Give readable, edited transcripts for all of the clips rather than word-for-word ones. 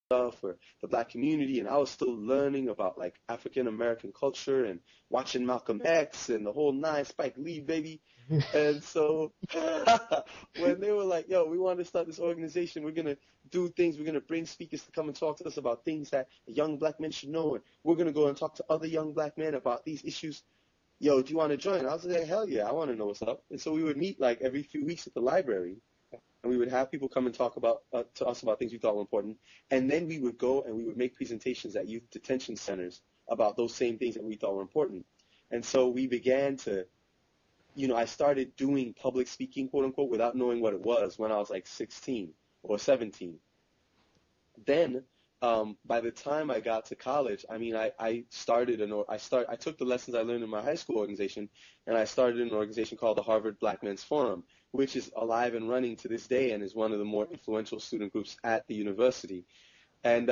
stuff or the black community, and I was still learning about like African American culture and watching Malcolm X and the whole nine, Spike Lee, baby. And so when they were like, yo, we want to start this organization, we're going to do things, we're going to bring speakers to come and talk to us about things that young black men should know, and we're going to go and talk to other young black men about these issues. Yo, do you want to join? I was like, hell yeah, I want to know what's up. And so we would meet like every few weeks at the library, and we would have people come and talk about to us about things we thought were important. And then we would go and we would make presentations at youth detention centers about those same things that we thought were important. And so we began to, I started doing public speaking, quote unquote, without knowing what it was when I was like 16 or 17. Then, by the time I got to college, I took the lessons I learned in my high school organization, and I started an organization called the Harvard Black Men's Forum, which is alive and running to this day and is one of the more influential student groups at the university. And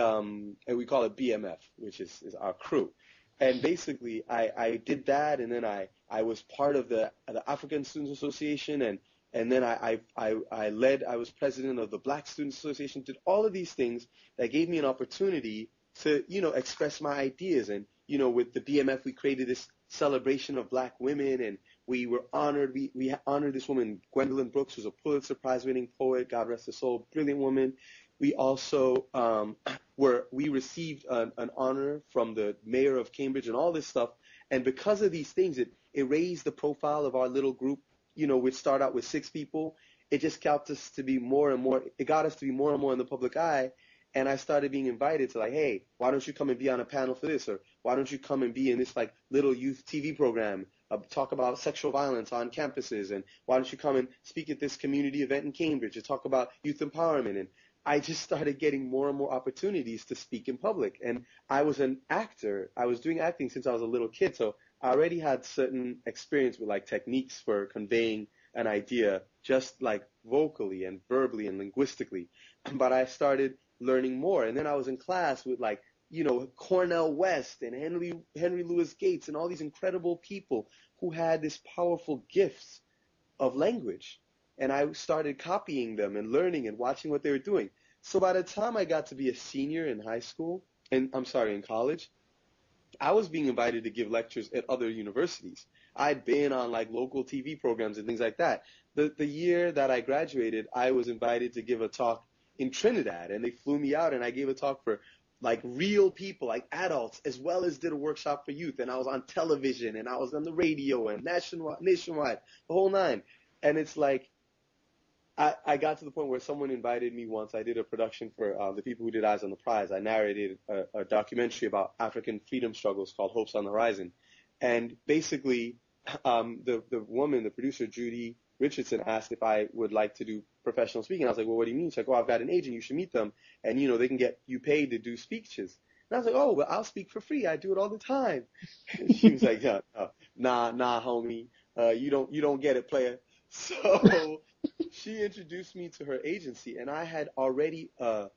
we call it BMF, which is our crew. And basically, I did that, and then I was part of the African Students Association, and then I was president of the Black Students Association, did all of these things that gave me an opportunity to, express my ideas. And, with the BMF, we created this celebration of black women, and we were honored. We honored this woman, Gwendolyn Brooks, who's a Pulitzer Prize-winning poet, God rest her soul, brilliant woman. We also we received an honor from the mayor of Cambridge and all this stuff. And because of these things, it raised the profile of our little group. We'd start out with 6 people. It just got us to be more and more. It got us to be more and more in the public eye. And I started being invited to like, hey, why don't you come and be on a panel for this? Or why don't you come and be in this like little youth TV program, talk about sexual violence on campuses? And why don't you come and speak at this community event in Cambridge to talk about youth empowerment? And I just started getting more and more opportunities to speak in public. And I was an actor. I was doing acting since I was a little kid. So I already had certain experience with like techniques for conveying an idea, just like vocally and verbally and linguistically. But I started learning more. And then I was in class with like, Cornel West and Henry Louis Gates and all these incredible people who had this powerful gifts of language. And I started copying them and learning and watching what they were doing. So by the time I got to be a senior in in college, I was being invited to give lectures at other universities. I'd been on like local TV programs and things like that. The year that I graduated, I was invited to give a talk in Trinidad, and they flew me out, and I gave a talk for like real people, like adults, as well as did a workshop for youth. And I was on television, and I was on the radio, and nationwide, the whole nine. And it's like, I got to the point where someone invited me once. I did a production for the people who did Eyes on the Prize. I narrated a documentary about African freedom struggles called Hopes on the Horizon. And basically, the woman, the producer, Judy Richardson, asked if I would like to do professional speaking. I was like, well, what do you mean? She's like, oh, I've got an agent. You should meet them. And, they can get you paid to do speeches. And I was like, oh, well, I'll speak for free. I do it all the time. And she was like, nah, homie. You don't get it, player. So she introduced me to her agency, and I had already a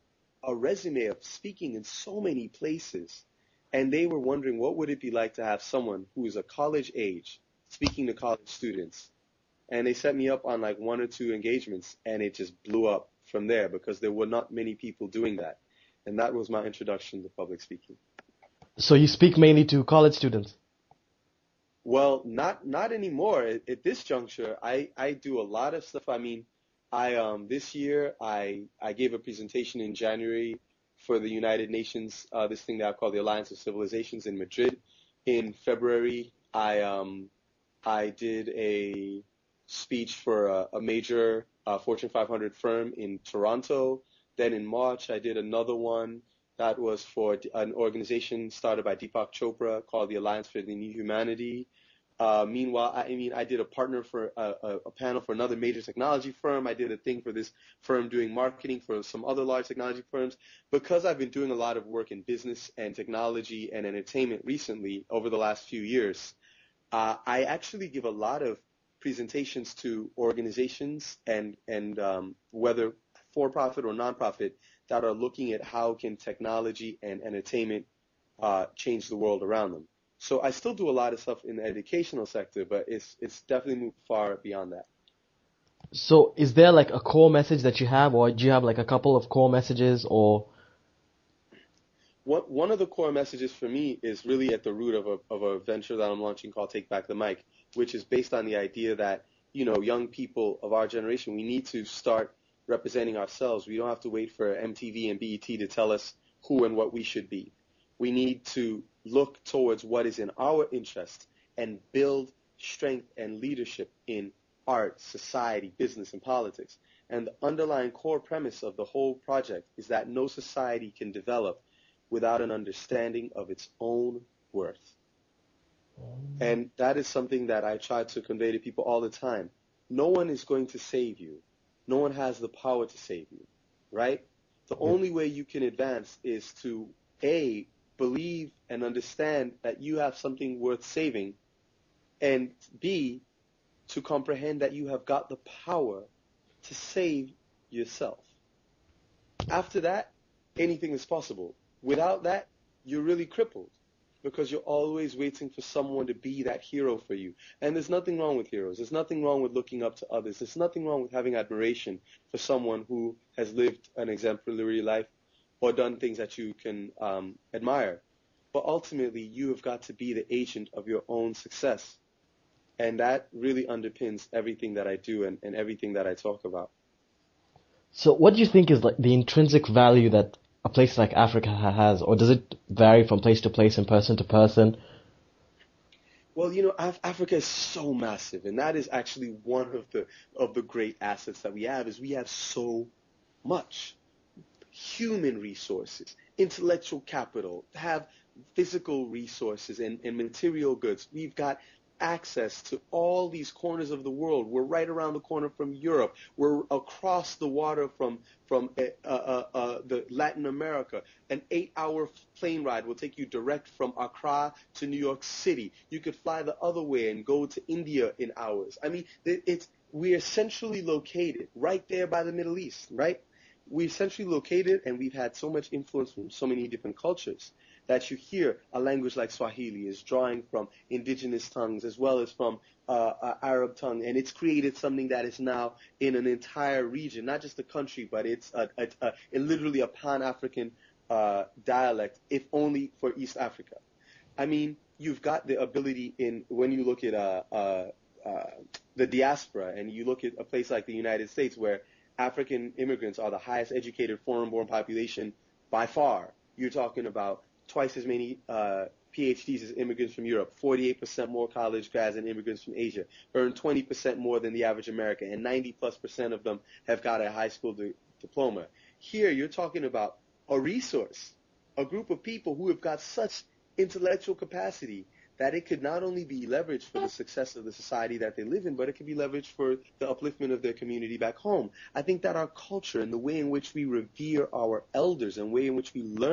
resume of speaking in so many places. And they were wondering, what would it be like to have someone who is a college age speaking to college students? And they set me up on like 1 or 2 engagements, and it just blew up from there because there were not many people doing that. And that was my introduction to public speaking. So you speak mainly to college students? Well, not anymore. At this juncture, I do a lot of stuff. I mean, this year I gave a presentation in January for the United Nations, this thing that I call the Alliance of Civilizations in Madrid. In February, I did a speech for a major Fortune 500 firm in Toronto. Then in March, I did another one that was for an organization started by Deepak Chopra called the Alliance for the New Humanity. Meanwhile, I did a partner for a panel for another major technology firm. I did a thing for this firm doing marketing for some other large technology firms. Because I've been doing a lot of work in business and technology and entertainment recently over the last few years, I actually give a lot of presentations to organizations and whether for-profit or non-profit that are looking at how can technology and entertainment change the world around them. So I still do a lot of stuff in the educational sector, but it's definitely moved far beyond that. So is there like a core message that you have, or do you have like a couple of core messages, or one of the core messages for me is really at the root of a venture that I'm launching called Take Back the Mic, which is based on the idea that, young people of our generation, we need to start representing ourselves. We don't have to wait for MTV and BET to tell us who and what we should be. We need to look towards what is in our interest and build strength and leadership in art, society, business, and politics. And the underlying core premise of the whole project is that no society can develop without an understanding of its own worth. And that is something that I try to convey to people all the time. No one is going to save you. No one has the power to save you, right? The only way you can advance is to, A, believe and understand that you have something worth saving, and B, to comprehend that you have got the power to save yourself. After that, anything is possible. Without that, you're really crippled because you're always waiting for someone to be that hero for you. And there's nothing wrong with heroes. There's nothing wrong with looking up to others. There's nothing wrong with having admiration for someone who has lived an exemplary life or done things that you can admire. But ultimately, you have got to be the agent of your own success. And that really underpins everything that I do and everything that I talk about. So what do you think is like the intrinsic value that a place like Africa has, or does it vary from place to place and person to person? Well, Africa is so massive, and that is actually one of the great assets that we have, is we have so much human resources, intellectual capital, have physical resources and material goods. We've got access to all these corners of the world. We're right around the corner from Europe. We're across the water from the Latin America. An 8-hour plane ride will take you direct from Accra to New York City. You could fly the other way and go to India in hours. I mean, we're centrally located right there by the Middle East, right? We're centrally located, and we've had so much influence from so many different cultures that you hear a language like Swahili is drawing from indigenous tongues as well as from Arab tongue, and it's created something that is now in an entire region, not just a country, but it's literally a Pan-African dialect, if only for East Africa. I mean, you've got the ability when you look at the diaspora, and you look at a place like the United States, where African immigrants are the highest educated foreign-born population by far. You're talking about twice as many PhDs as immigrants from Europe, 48% more college grads than immigrants from Asia, earn 20% more than the average American, and 90+% of them have got a high school diploma. Here, you're talking about a resource, a group of people who have got such intellectual capacity that it could not only be leveraged for the success of the society that they live in, but it could be leveraged for the upliftment of their community back home. I think that our culture and the way in which we revere our elders and the way in which we learn